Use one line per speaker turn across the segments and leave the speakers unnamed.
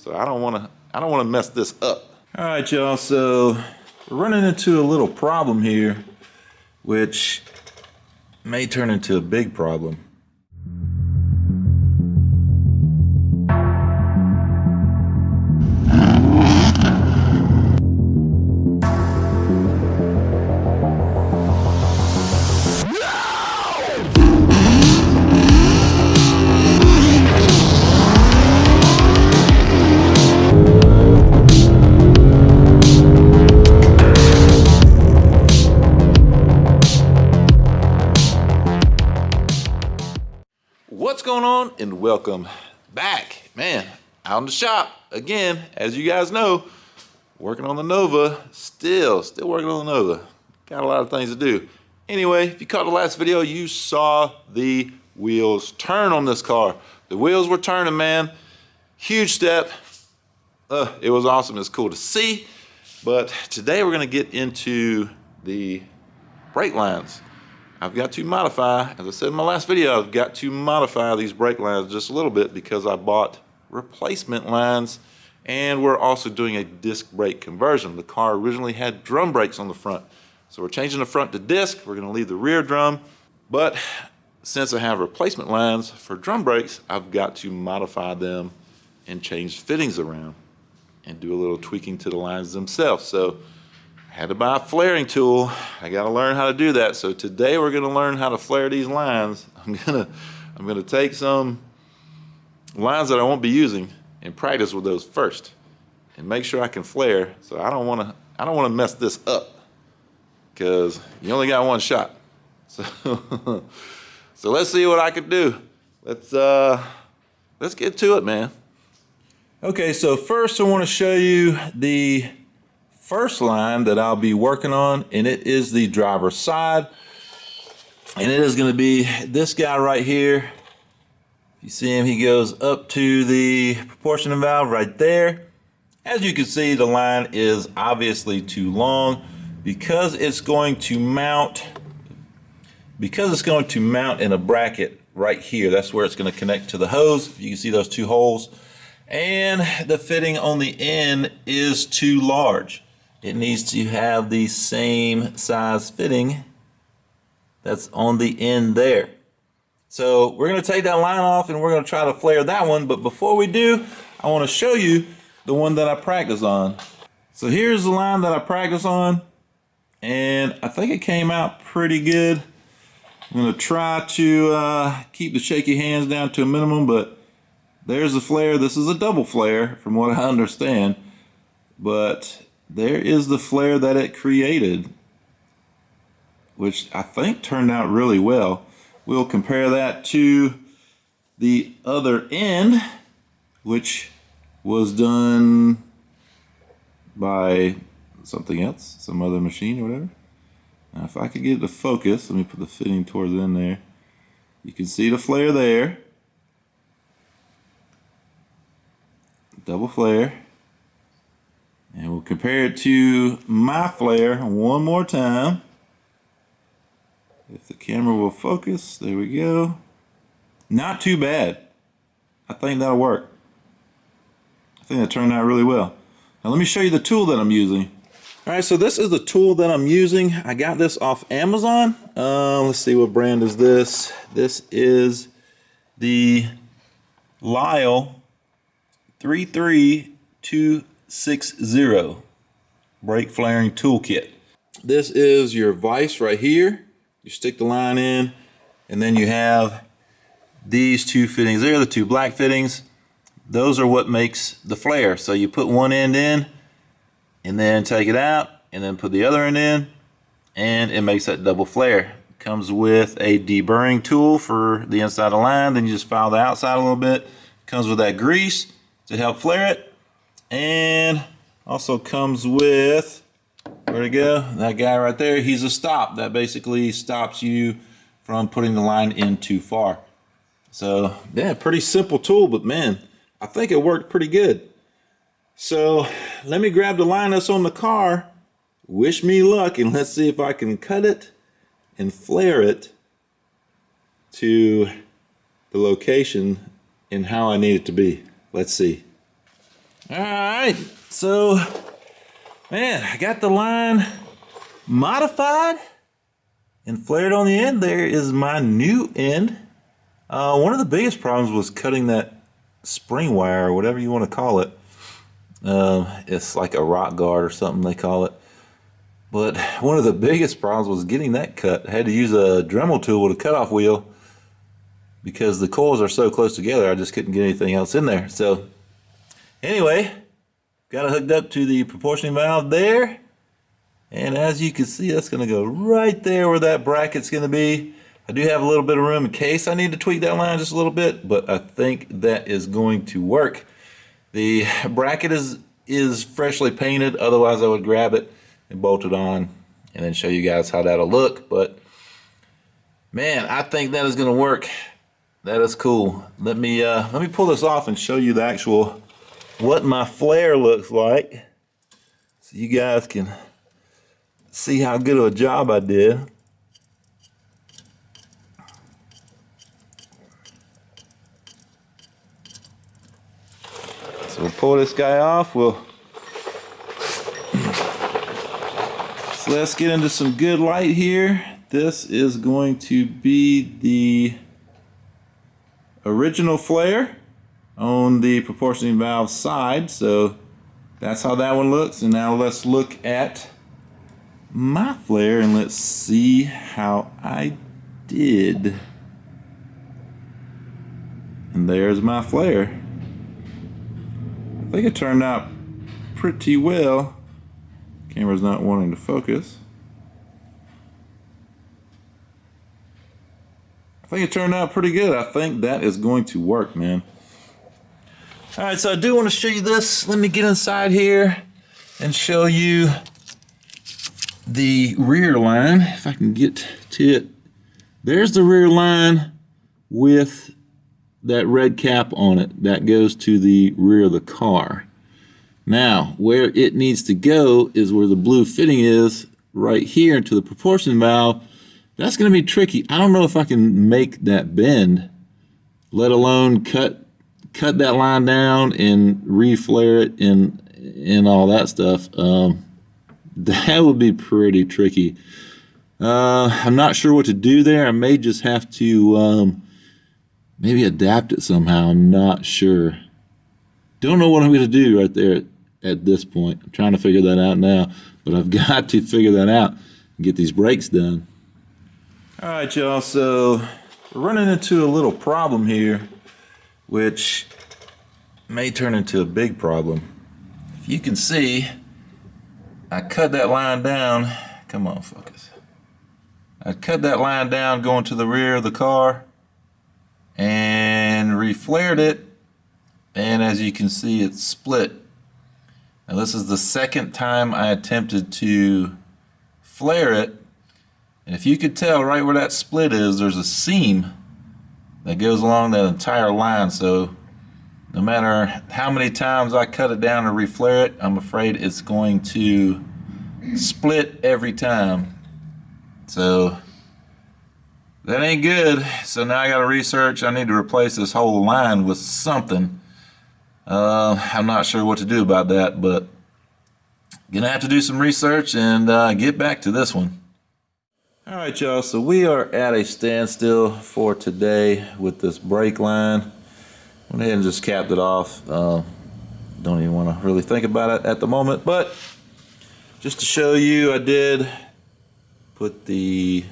So I don't want to mess this up.
All right, y'all, so we're running into a little problem here, which may turn into a big problem.
What's going on, and welcome back, man. Out in the shop again, as you guys know, working on the Nova. Still working on the Nova. Got a lot of things to do. Anyway, if you caught the last video, you saw the wheels turn on this car. The wheels were turning, man. Huge step. It was awesome. It's cool to see. But today we're gonna get into the brake lines. I've got to modify, as I said in my last video, I've got to modify these brake lines just a little bit because I bought replacement lines, and we're also doing a disc brake conversion. The car originally had drum brakes on the front. So we're changing the front to disc. We're gonna leave the rear drum. But since I have replacement lines for drum brakes, I've got to modify them and change fittings around and do a little tweaking to the lines themselves. So I had to buy a flaring tool. I got to learn how to do that. So today we're going to learn how to flare these lines. I'm gonna take some lines that I won't be using and practice with those first, and make sure I can flare. So I don't want to mess this up because you only got one shot. So so let's see what I can do. Let's get to it, man.
Okay, so first I want to show you the first line that I'll be working on, and it is the driver's side, and it is going to be this guy right here. You see him, he goes up to the proportioning valve right there. As you can see, the line is obviously too long because it's going to mount in a bracket right here. That's where it's going to connect to the hose. You can see those two holes, and the fitting on the end is too large. It needs to have the same size fitting that's on the end there. So we're going to take that line off and we're going to try to flare that one. But before we do, I want to show you the one that I practice on. So here's the line that I practice on, and I think it came out pretty good. I'm going to try to keep the shaky hands down to a minimum, but there's the flare. This is a double flare from what I understand, but there is the flare that it created, which I think turned out really well. We'll compare that to the other end, which was done by something else, some other machine or whatever. Now if I could get it to focus, let me put the fitting towards the end there. You can see the flare there. Double flare. And we'll compare it to my flare one more time. If the camera will focus, there we go. Not too bad. I think that'll work. I think that turned out really well. Now let me show you the tool that I'm using. All right, so this is the tool that I'm using. I got this off Amazon. Let's see, what brand is this? This is the Lyle 33260 brake flaring toolkit. This is your vise right here. You stick the line in, and then you have these two fittings there, the two black fittings. Those are what makes the flare. So you put one end in, and then take it out, and then put the other end in, and it makes that double flare. It comes with a deburring tool for the inside of the line. Then you just file the outside a little bit. Comes with that grease to help flare it, and also comes with, where'd it go? That guy right there, he's a stop. That basically stops you from putting the line in too far. So yeah, pretty simple tool, but man, I think it worked pretty good. So let me grab the line that's on the car, wish me luck, and let's see if I can cut it and flare it to the location and how I need it to be. Let's see. All right, so man, I got the line modified and flared on the end. There is my new end. One of the biggest problems was cutting that spring wire, or whatever you want to call it. It's like a rock guard or something they call it. But one of the biggest problems was getting that cut. I had to use a Dremel tool with a cutoff wheel because the coils are so close together. I just couldn't get anything else in there. So anyway, got it hooked up to the proportioning valve there. And as you can see, that's going to go right there where that bracket's going to be. I do have a little bit of room in case I need to tweak that line just a little bit, but I think that is going to work. The bracket is freshly painted, otherwise I would grab it and bolt it on and then show you guys how that'll look. But man, I think that is going to work. That is cool. Let me pull this off and show you the actual what my flare looks like, so you guys can see how good of a job I did. So we'll pull this guy off. So let's get into some good light here. This is going to be the original flare on the proportioning valve side. So that's how that one looks. And now let's look at my flare and let's see how I did. And there's my flare. I think it turned out pretty well. Camera's not wanting to focus. I think it turned out pretty good. I think that is going to work, man. All right, so I do want to show you this. Let me get inside here and show you the rear line, if I can get to it. There's the rear line with that red cap on it. That goes to the rear of the car. Now, where it needs to go is where the blue fitting is, right here to the proportion valve. That's going to be tricky. I don't know if I can make that bend, let alone cut that line down and re-flare it and all that stuff. That would be pretty tricky. I'm not sure what to do there. I may just have to maybe adapt it somehow. I'm not sure. Don't know what I'm going to do right there at this point. I'm trying to figure that out now, but I've got to figure that out and get these brakes done. All right, y'all, so we're running into a little problem here, which may turn into a big problem. If you can see, I cut that line down. Come on, focus. I cut that line down going to the rear of the car and re-flared it, and as you can see, it's split. Now this is the second time I attempted to flare it, and if you could tell right where that split is, there's a seam that goes along that entire line. So no matter how many times I cut it down and re-flare it, I'm afraid it's going to split every time. So that ain't good. So now I got to research. I need to replace this whole line with something. I'm not sure what to do about that, but gonna have to do some research and get back to this one. All right, y'all, so we are at a standstill for today with this brake line. Went ahead and just capped it off. Don't even want to really think about it at the moment, but just to show you, I did put the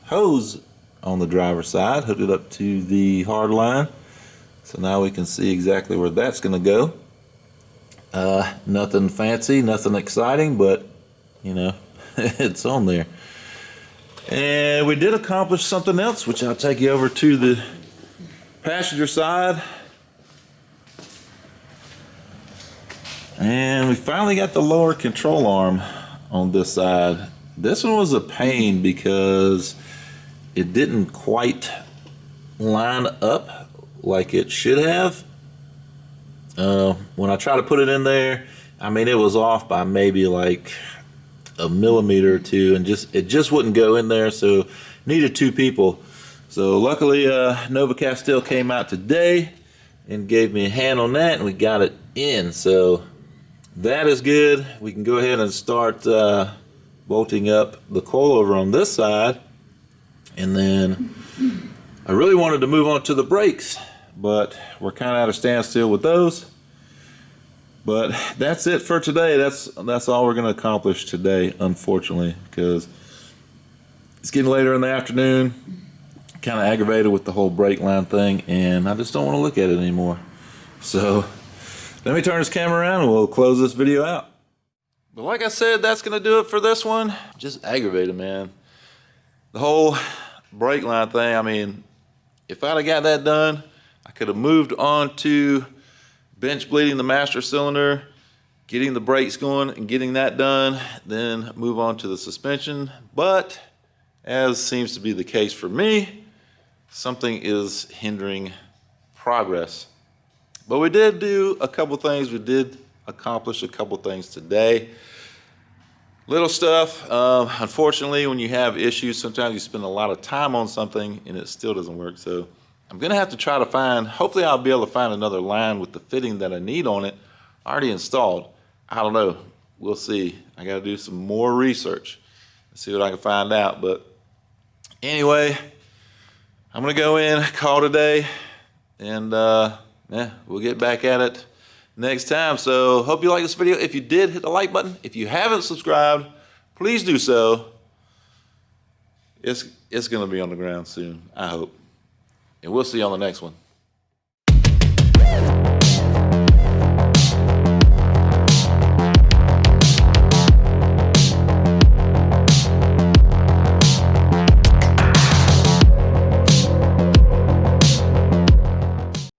hose on the driver's side, hooked it up to the hard line. So now we can see exactly where that's going to go. Nothing fancy, nothing exciting, but you know, it's on there. And we did accomplish something else, which I'll take you over to the passenger side. And we finally got the lower control arm on this side. This one was a pain because it didn't quite line up like it should have. When I tried to put it in there, I mean, it was off by maybe like a millimeter or two, and it just wouldn't go in there, so needed two people. So luckily Nova Castile came out today and gave me a hand on that, and we got it in. So that is good. We can go ahead and start bolting up the coilover on this side. And then I really wanted to move on to the brakes, but we're kind of at a standstill with those. But that's it for today. That's all we're going to accomplish today, unfortunately, because it's getting later in the afternoon. Kind of aggravated with the whole brake line thing, and I just don't want to look at it anymore. So let me turn this camera around and we'll close this video out. But like I said, that's going to do it for this one. Just aggravated, man. The whole brake line thing, I mean, if I'd have got that done, I could have moved on to bench bleeding the master cylinder, getting the brakes going and getting that done, then move on to the suspension. But as seems to be the case for me, something is hindering progress. But we did do a couple things. We did accomplish a couple things today. Little stuff. Unfortunately, when you have issues, sometimes you spend a lot of time on something and it still doesn't work. So I'm gonna have to try to find, hopefully I'll be able to find another line with the fitting that I need on it already installed. I don't know, we'll see. I gotta do some more research and see what I can find out. But anyway, I'm gonna go in, call today, and yeah, we'll get back at it next time. So hope you like this video. If you did, hit the like button. If you haven't subscribed, please do so. It's gonna be on the ground soon, I hope. And we'll see you on the next one.